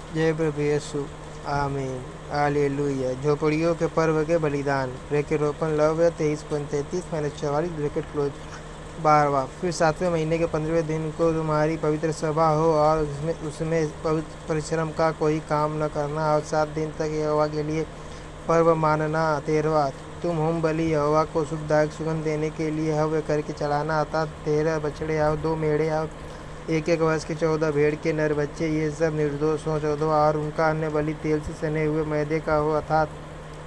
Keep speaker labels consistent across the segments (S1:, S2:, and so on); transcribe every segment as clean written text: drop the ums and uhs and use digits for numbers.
S1: जय प्रभु यीशु। आमीन। हालेलुया। झोपड़ियों के पर्व के बलिदान। वृक्षारोपण लव 23:33-44 ब्रैकेट क्लोज। 12वां। फिर 7वें महीने के 15वें दिन को तुम्हारी पवित्र सभा हो और उसमें परिश्रम का कोई काम न करना और 7 दिन तक यहोवा के लिए पर्व मानना। 13वां। तुम होम बलि यहोवा को सुखदायक सुगंध देने के लिए हव्य करके चढ़ाना, अर्थात 13 बछड़े और 2 मेढ़े और 1 वर्ष के 14 भेड़ के नर बच्चे, ये सब निर्दोष हो। 14वां। और उनका अन्य बलि तेल से सने हुए मैदे का हो, अर्थात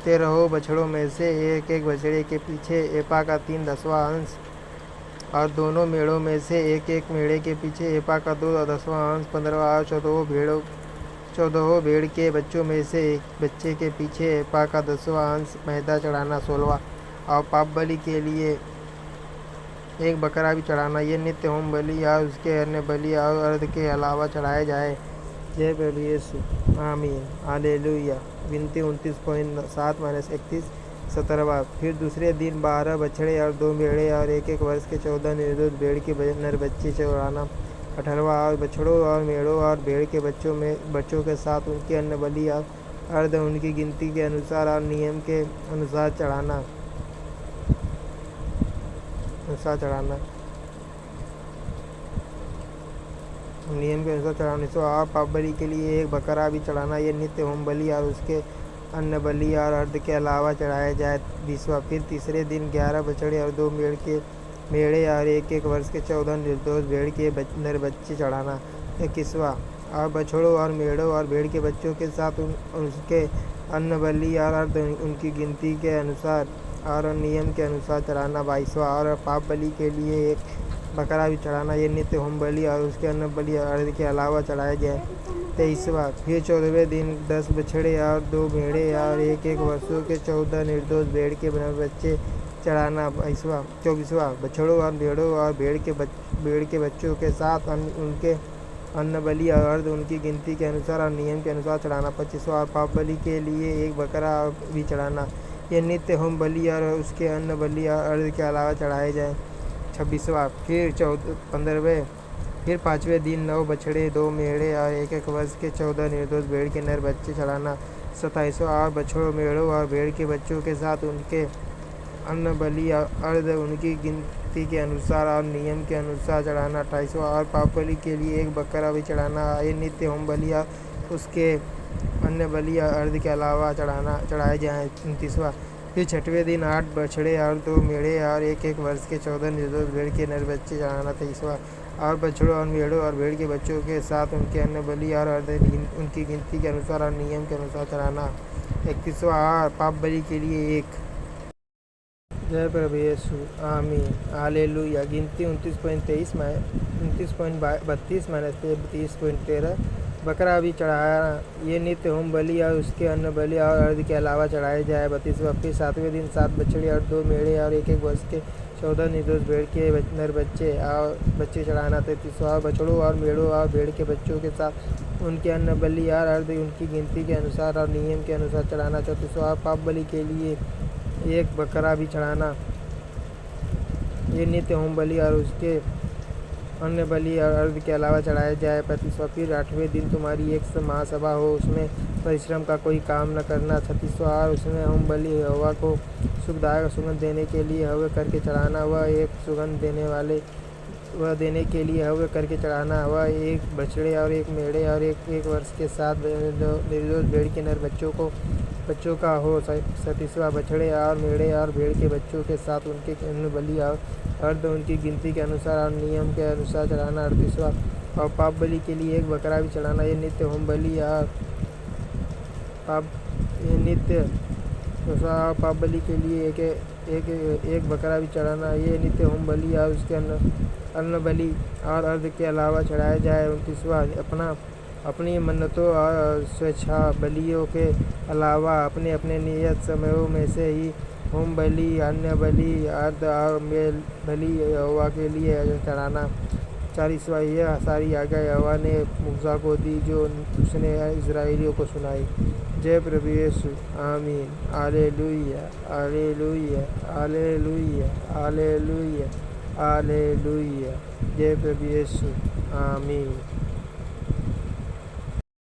S1: 13 बछड़ों में से 1 बछड़े के पीछे एपा का 3/10वां अंश और दोनों मेढ़ों में से 1 मेढ़े के पीछे एपा का 2/10वां अंश। 15वां। और 14 भेड़ के बच्चों में से 1 बच्चे के पीछे एपा का 10वां अंश मैदा चढ़ाना। 16वां। और पाप बलि के लिए 1 बकरा भी चढ़ाना। ये नित्य होम बलि या उसके अन्य बलि और अर्घ के अलावा चढ़ाए जाए। जय प्रभु यीशु। आमीन। हालेलुया। विनती 29.7-31। 17वां। फिर दूसरे दिन 12 बछड़े और 2 मेढ़े और 1 वर्ष के 14 निर्दोष भेड़ के नर बच्चे चढ़ाना। 18वां। और बछड़ों और मेढ़ों और भेड़ के बच्चों के साथ उनके अन्न बलि और अर्घ उनकी गिनती के अनुसार और नियम के अनुसार चढ़ाना। नियम के अनुसार चढ़ाने से और पाप बलि के लिए 1 बकरा भी चढ़ाना। ये नित्य होम बलि और उसके अन्न बलि और अर्घ के अलावा चढ़ाया जाए। 20वां। फिर तीसरे दिन 11 बछड़े और 2 मेढ़े और 1 वर्ष के 14 निर्दोष भेड़ के नर बच्चे चढ़ाना। 21वां। और बछड़ों और मेढ़ों और भेड़ के बच्चों के साथ उसके अन्न बलि और अर्घ उनकी गिनती के अनुसार और नियम के अनुसार चढ़ाना। 22वां। और पाप बलि के लिए 1 बकरा भी चढ़ाना। ये नित्य होम बलि और उसके अन्न बलि और अर्घ के अलावा चढ़ाया जाए। 23वां। फिर 14वें दिन 10 बछड़े और 2 मेढ़े और 1 वर्षों के 14 निर्दोष भेड़ के बच्चे चढ़ाना। 24वां। बछड़ों और मेढ़ों और भेड़ के बच्चों के साथ उनके अन्न बलि और अर्घ उनकी गिनती के अनुसार और नियम के अनुसार चढ़ाना। 25वां। और पाप बलि के लिए 1 बकरा भी चढ़ाना। ये नित्य होम बलि और उसके अन्न बलि और अर्घ के अलावा चढ़ाए जाए। 26वां। फिर 15वें। फिर 5वें दिन 9 बछड़े, 2 मेढ़े और 1 वर्ष के 14 निर्दोष भेड़ के नर बच्चे चढ़ाना। 27वां। और बछड़ों, मेढ़ों और भेड़ के बच्चों के साथ उनके अन्न बलि और अर्घ उनकी गिनती के अनुसार और नियम के अनुसार चढ़ाना। 28वां। और पाप बलि के लिए 1 बकरा भी चढ़ाना। ये नित्य होम बलि और उसके अन्न बलि और अर्घ के अलावा चढ़ाए जाएँ। 29वां। फिर 6वें दिन 8 बछड़े और 2 मेढ़े और 1 वर्ष के 14 निर्दोष भेड़ के नर बच्चे चढ़ाना। 23वां। और बछड़ों और मेढ़ों और भेड़ के बच्चों के साथ उनके अन्न बलि और अर्घ उनकी गिनती के अनुसार और नियम के अनुसार चढ़ाना। 31वां। और पाप बलि के लिए 1। जय प्रभु यीशु। आमीन। हालेलुया। गिनती 29.32-30.13 बकरा भी चढ़ाया। ये नित्य होम बलि और उसके अन्न बलि और अर्घ के अलावा चढ़ाए जाए। 32वां। फिर 7वें दिन 7 बछड़े और 2 मेढ़े और 1 वर्ष के 14 निर्दोष भेड़ के नर बच्चे चढ़ाना। 33वां। बछड़ों और मेढ़ों और भेड़ के बच्चों के साथ उनके अन्न बलि और अर्घ उनकी गिनती के अनुसार और नियम के अनुसार चढ़ाना। 34वां। पाप बलि के लिए 1 बकरा भी चढ़ाना। ये नित्य होम बलि और उसके अन्न बलि और अर्घ के अलावा चढ़ाया जाए। 35वां। फिर 8वें दिन तुम्हारी 1 महासभा हो, उसमें परिश्रम का कोई काम न करना। 36वां। और उसमें होम बलि यहोवा को सुखदायक सुगंध देने के लिए हव्य करके चढ़ाना। वह देने के लिए हव्य करके चढ़ाना। वह 1 बछड़े और 1 मेढ़े और 1 वर्ष के 7 निर्दोष भेड़ के नर बच्चों का हो। 37वां। बछड़े और मेढ़े और भेड़ के बच्चों के साथ उनके अन्न बलि और अर्घ उनकी गिनती के अनुसार और नियम के अनुसार चढ़ाना। 38वां। और पाप बलि के लिए 1 बकरा भी चढ़ाना। ये नित्य होम बलि और पाप बलि के लिए एक बकरा भी चढ़ाना। ये नित्य होम बलि और उसके अन्न बलि और अर्घ के अलावा चढ़ाया जाए। 29वां। अपनी मन्नतों और स्वेच्छा बलियों के अलावा अपने अपने नियत समयों में से ही होम बलि, अन्न बलि, अर्घ और मेल बलि यहोवा के लिए चढ़ाना। 40वां। यह सारी आज्ञा यहोवा ने मूसा को दी जो उसने इस्राएलियों को सुनाई। जय प्रभु यीशु। आमीन। Hallelujah. Hallelujah. Hallelujah. Hallelujah. Hallelujah. जय प्रभु यीशु। आमीन।